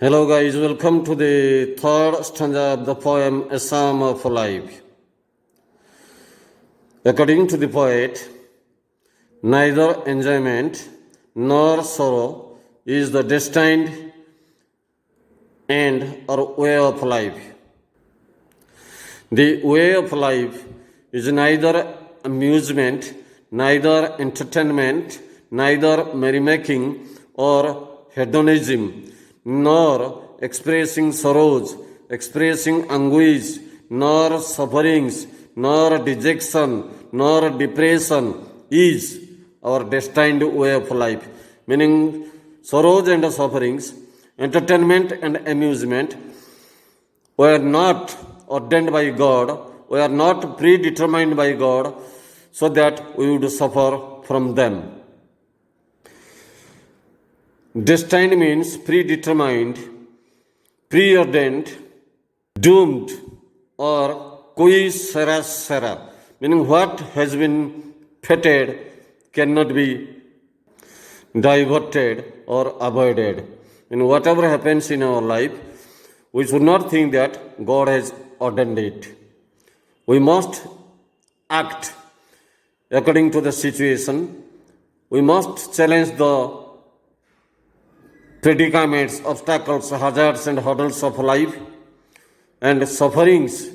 Hello guys, welcome to the third stanza of the poem A Psalm of Life. According to the poet, neither enjoyment nor sorrow is the destined end or way of life. The way of life is neither amusement, neither entertainment, neither merrymaking or hedonism, nor expressing sorrows, expressing anguish, nor sufferings, nor dejection, nor depression is our destined way of life. Meaning, sorrows and sufferings, entertainment and amusement were not ordained by God, were not predetermined by God, so that we would suffer from them. Destined means predetermined, preordained, doomed, or cui sera sera, meaning what has been fated cannot be diverted or avoided. In whatever happens in our life, we should not think that God has ordained it. We must act according to the situation. We must challenge the predicaments, obstacles, hazards, and hurdles of life, and sufferings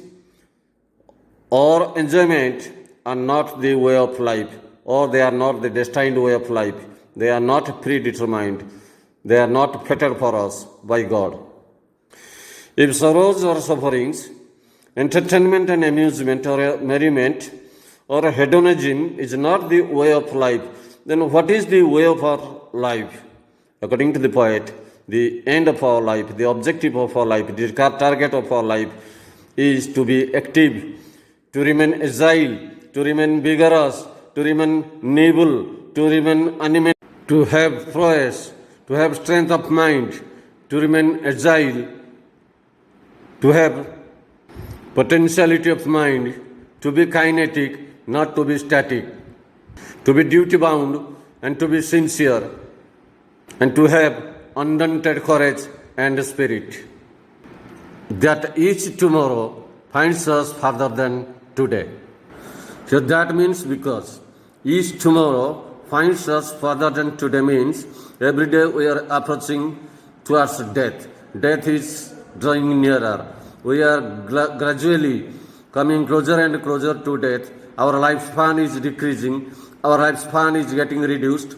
or enjoyment are not the way of life, or they are not the destined way of life. They are not predetermined. They are not fated for us by God. If sorrows or sufferings, entertainment and amusement or merriment or hedonism is not the way of life, then what is the way of our life? According to the poet, the end of our life, the objective of our life, the target of our life is to be active, to remain agile, to remain vigorous, to remain nimble, to remain animated, to have prowess, to have strength of mind, to remain agile, to have potentiality of mind, to be kinetic, not to be static, to be duty bound and to be sincere, and to have undaunted courage and spirit, that each tomorrow finds us further than today. So that means because each tomorrow finds us further than today means every day we are approaching towards death. Death is drawing nearer. We are gradually coming closer and closer to death. Our lifespan is decreasing. Our lifespan is getting reduced.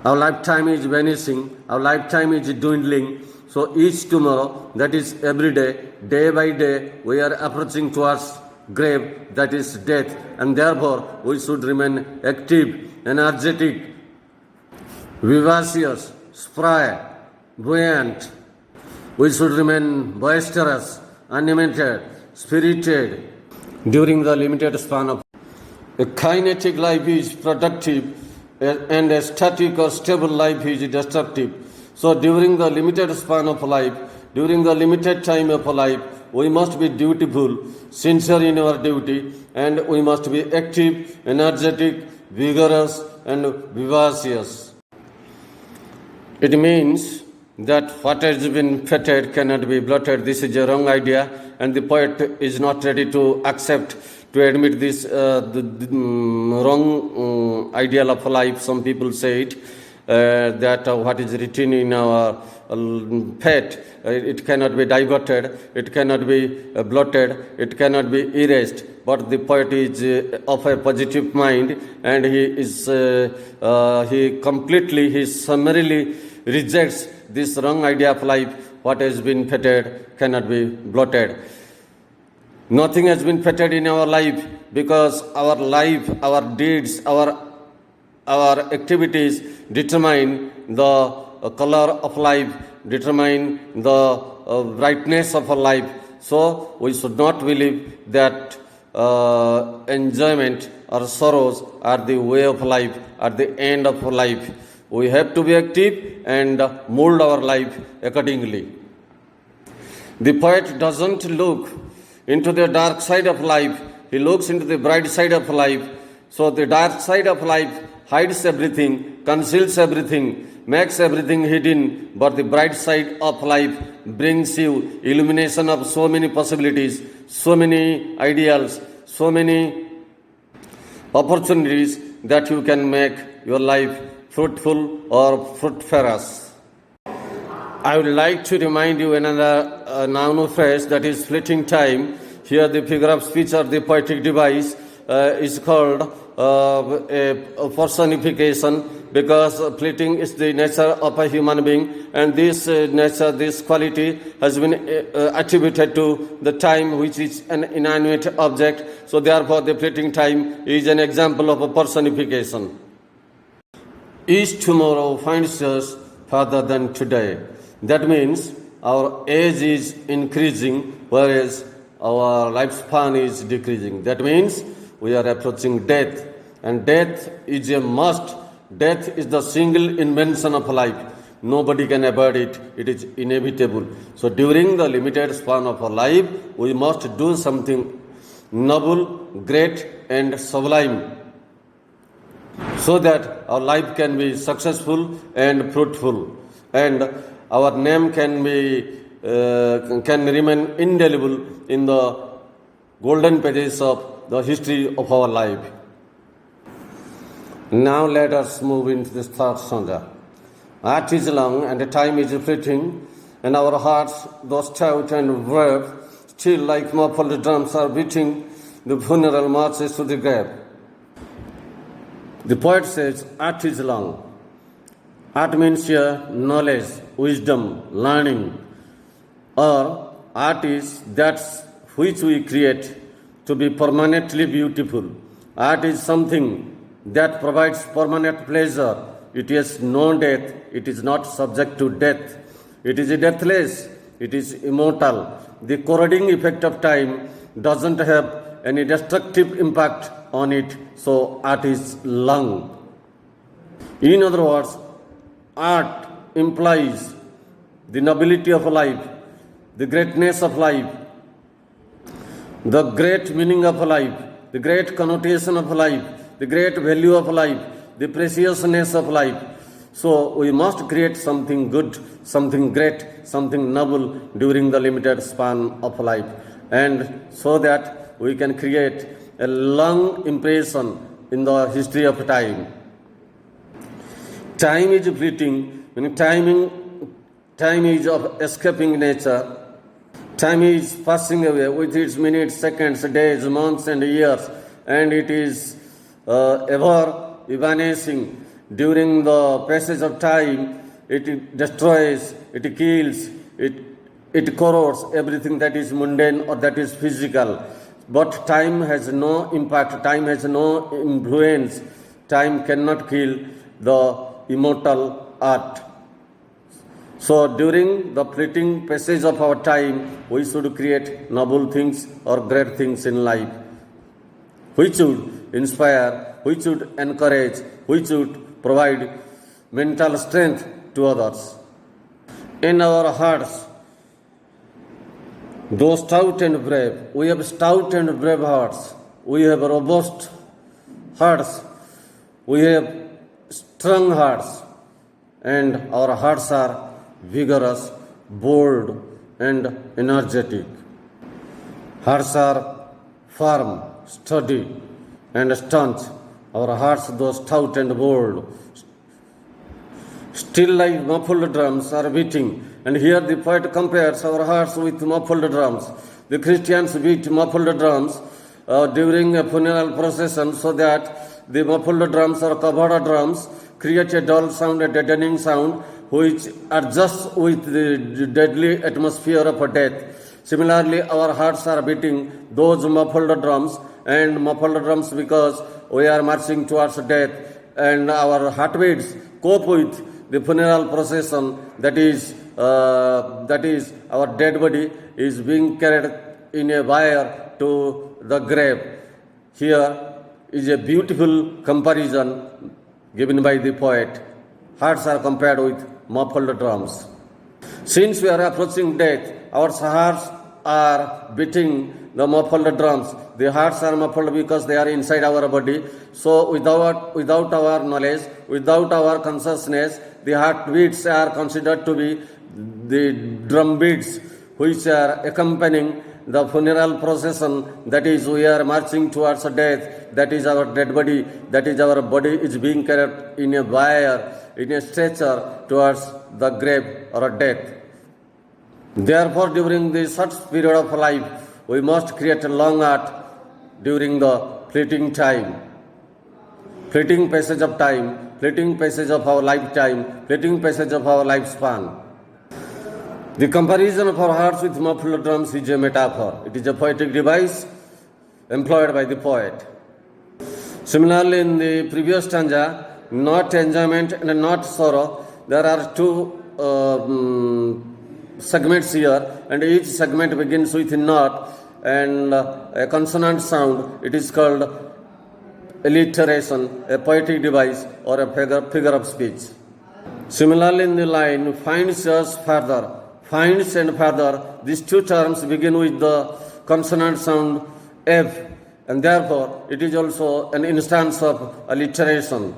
Our lifetime is vanishing. Our lifetime is dwindling. So each tomorrow, that is every day, day by day, we are approaching towards grave, that is death. And therefore, we should remain active, energetic, vivacious, spry, buoyant. We should remain boisterous, animated, spirited during the limited span of a kinetic life is productive, and a static or stable life is destructive. So during the limited span of life, during the limited time of life, we must be dutiful, sincere in our duty, and we must be active, energetic, vigorous, and vivacious. It means that what has been fated cannot be blotted. This is a wrong idea, and the poet is not ready to accept, to admit this wrong ideal of life. Some people say it, that what is written in our fate, it cannot be diverted, it cannot be blotted, it cannot be erased. But the poet is of a positive mind, and he summarily rejects this wrong idea of life. What has been fated cannot be blotted. Nothing has been fated in our life, because our life, our deeds, our activities determine the color of life, determine the brightness of our life. So we should not believe that enjoyment or sorrows are the way of life, are the end of life. We have to be active and mold our life accordingly. The poet doesn't look into the dark side of life, he looks into the bright side of life. So the dark side of life hides everything, conceals everything, makes everything hidden, but the bright side of life brings you illumination of so many possibilities, so many ideals, so many opportunities that you can make your life fruitful or fruitfulness. I would like to remind you another noun phrase, that is fleeting time. Here the figure of speech or the poetic device is called a personification, because fleeting is the nature of a human being, and this nature, this quality has been attributed to the time, which is an inanimate object. So therefore the fleeting time is an example of a personification. Each tomorrow finds us further than today. That means our age is increasing, whereas our lifespan is decreasing. That means we are approaching death, and death is a must. Death is the single invention of life. Nobody can avoid it. It is inevitable. So during the limited span of our life, we must do something noble, great, and sublime, so that our life can be successful and fruitful, and our name can remain indelible in the golden pages of the history of our life. Now let us move into this third stanza. Art is long and time is fleeting, and our hearts, though stout and brave, still like muffled drums are beating the funeral marches to the grave. The poet says, art is long. Art means here knowledge, wisdom, learning, or art is that which we create to be permanently beautiful. Art is something that provides permanent pleasure. It has no death. It is not subject to death. It is deathless. It is immortal. The corroding effect of time doesn't have any destructive impact on it. So art is long. In other words, art implies the nobility of life, the greatness of life, the great meaning of life, the great connotation of life, the great value of life, the preciousness of life. So we must create something good, something great, something noble during the limited span of life, and so that we can create a long impression in the history of time. Time is fleeting, and time is of escaping nature. Time is passing away with its minutes, seconds, days, months, and years, and it is ever vanishing. During the passage of time, it destroys, it kills, it corrodes everything that is mundane or that is physical. But time has no impact, time has no influence. Time cannot kill the immortal art. So during the fleeting passage of our time, we should create noble things or great things in life, which should inspire, which should encourage, which should provide mental strength to others. In our hearts, though stout and brave, we have stout and brave hearts. We have robust hearts. We have strong hearts. And our hearts are vigorous, bold, and energetic. Hearts are firm, sturdy, and staunch. Our hearts, though stout and bold, still like muffled drums are beating. And here the poet compares our hearts with muffled drums. The Christians beat muffled drums during a funeral procession, so that the muffled drums or covered drums create a dull sound, a deadening sound, which adjusts with the deadly atmosphere of death. Similarly, our hearts are beating those muffled drums, and muffled drums because we are marching towards death, and our heartbeats cope with the funeral procession, that is our dead body is being carried in a wire to the grave. Here is a beautiful comparison given by the poet. Hearts are compared with muffled drums. Since we are approaching death, our hearts are beating the muffled drums. The hearts are muffled because they are inside our body. So without our knowledge, without our consciousness, the heartbeats are considered to be the drum beats which are accompanying the funeral procession. That is, we are marching towards death. That is our dead body. That is, our body is being carried in a wire, in a stretcher towards the grave or death. Therefore, during this short period of life, we must create a long art during the fleeting time, fleeting passage of time, fleeting passage of our lifetime, fleeting passage of our lifespan. The comparison of our hearts with muffled drums is a metaphor. It is a poetic device employed by the poet. Similarly, in the previous stanza, not enjoyment and not sorrow, there are two segments here, and each segment begins with a not and a consonant sound. It is called alliteration, a poetic device, or a figure of speech. Similarly, in the line, finds us further, finds and further, these two terms begin with the consonant sound F, and therefore it is also an instance of alliteration.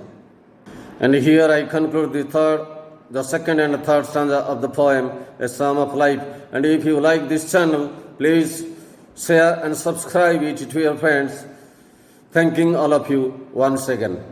And here I conclude the second and third stanza of the poem, A Psalm of Life. And if you like this channel, please share and subscribe it to your friends. Thanking all of you once again.